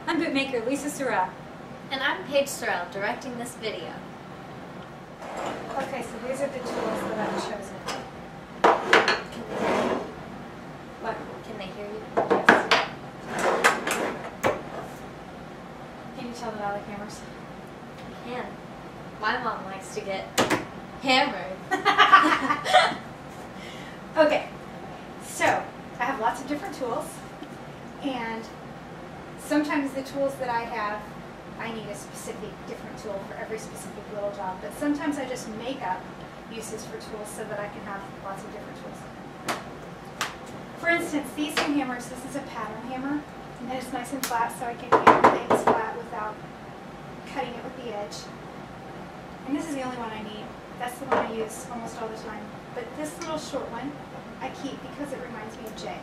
I'm bootmaker Lisa Sorrell. And I'm Paige Sorrell, directing this video. Okay, so these are the tools that I've chosen. What? Can they hear you? Yes. Can you tell that I like hammers? I can. My mom likes to get hammered. Okay, so I have lots of different tools, and sometimes the tools that I have, I need a specific different tool for every specific little job, but sometimes I just make up uses for tools so that I can have lots of different tools. For instance, these two hammers, this is a pattern hammer, and it's nice and flat so I can hammer things flat without cutting it with the edge. And this is the only one I need. That's the one I use almost all the time. But this little short one I keep because it reminds me of Jay.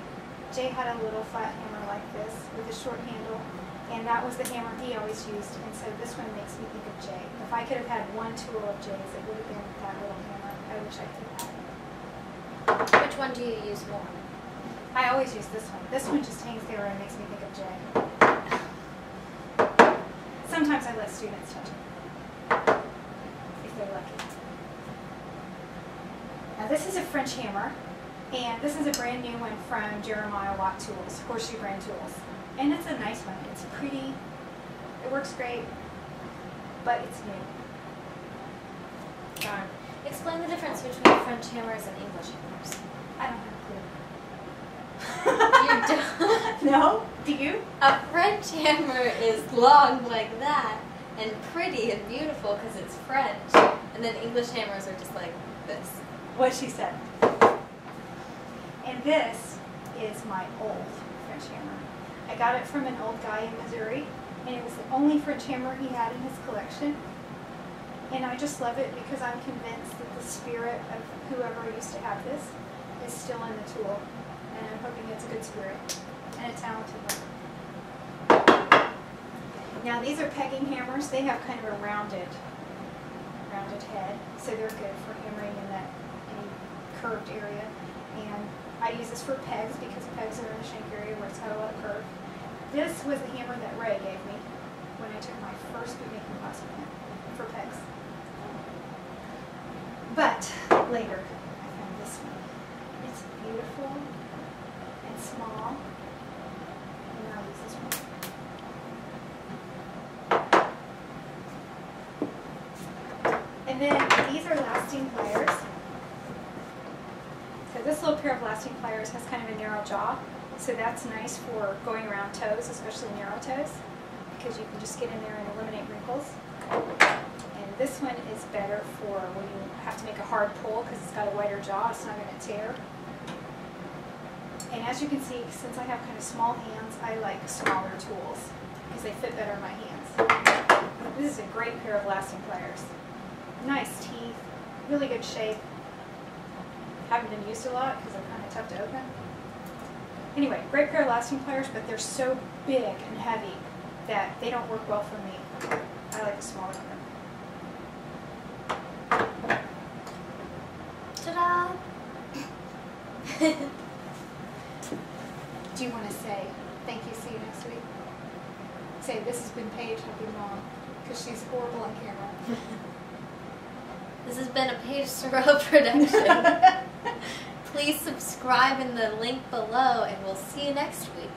Jay had a little flat hammer like this with a short handle, and that was the hammer he always used, and so this one makes me think of Jay. If I could have had one tool of Jay's, it would have been that little hammer. I wish I could have had it. Which one do you use more? I always use this one. This one just hangs there and makes me think of Jay. Sometimes I let students touch it, if they're lucky. Now this is a French hammer, and this is a brand new one from Jeremiah Watt Tools, Horseshoe brand tools. And it's a nice one. It's pretty, it works great, but it's new. Darn. Explain the difference between French hammers and English hammers. I don't have You a clue. don't? No? Do you? A French hammer is long like that, and pretty and beautiful because it's French. And then English hammers are just like this. What she said. And this is my old French hammer. I got it from an old guy in Missouri, and it was the only French hammer he had in his collection. And I just love it because I'm convinced that the spirit of whoever used to have this is still in the tool. And I'm hoping it's a good spirit and a talented one. Now these are pegging hammers. They have kind of a rounded head, so they're good for hammering in that any curved area. And I use this for pegs because pegs are in the shank area where it's got a lot of curve. This was the hammer that Ray gave me when I took my first bootmaking class with him for pegs. But later, I found this one. It's beautiful and small, and I'll use this one. And then these are lasting pliers. So this little pair of lasting pliers has kind of a narrow jaw, so that's nice for going around toes, especially narrow toes, because you can just get in there and eliminate wrinkles. And this one is better for when you have to make a hard pull because it's got a wider jaw, it's not going to tear. And as you can see, since I have kind of small hands, I like smaller tools because they fit better in my hands. This is a great pair of lasting pliers. Nice teeth, really good shape. Haven't been used a lot because they're kind of tough to open. Anyway, great pair of lasting pliers, but they're so big and heavy that they don't work well for me. I like the smaller one. Ta-da! Do you want to say thank you, see you next week? Say this has been Paige, happy mom, because she's horrible on camera. This has been a Paige Sorrell production. Please subscribe in the link below, and we'll see you next week.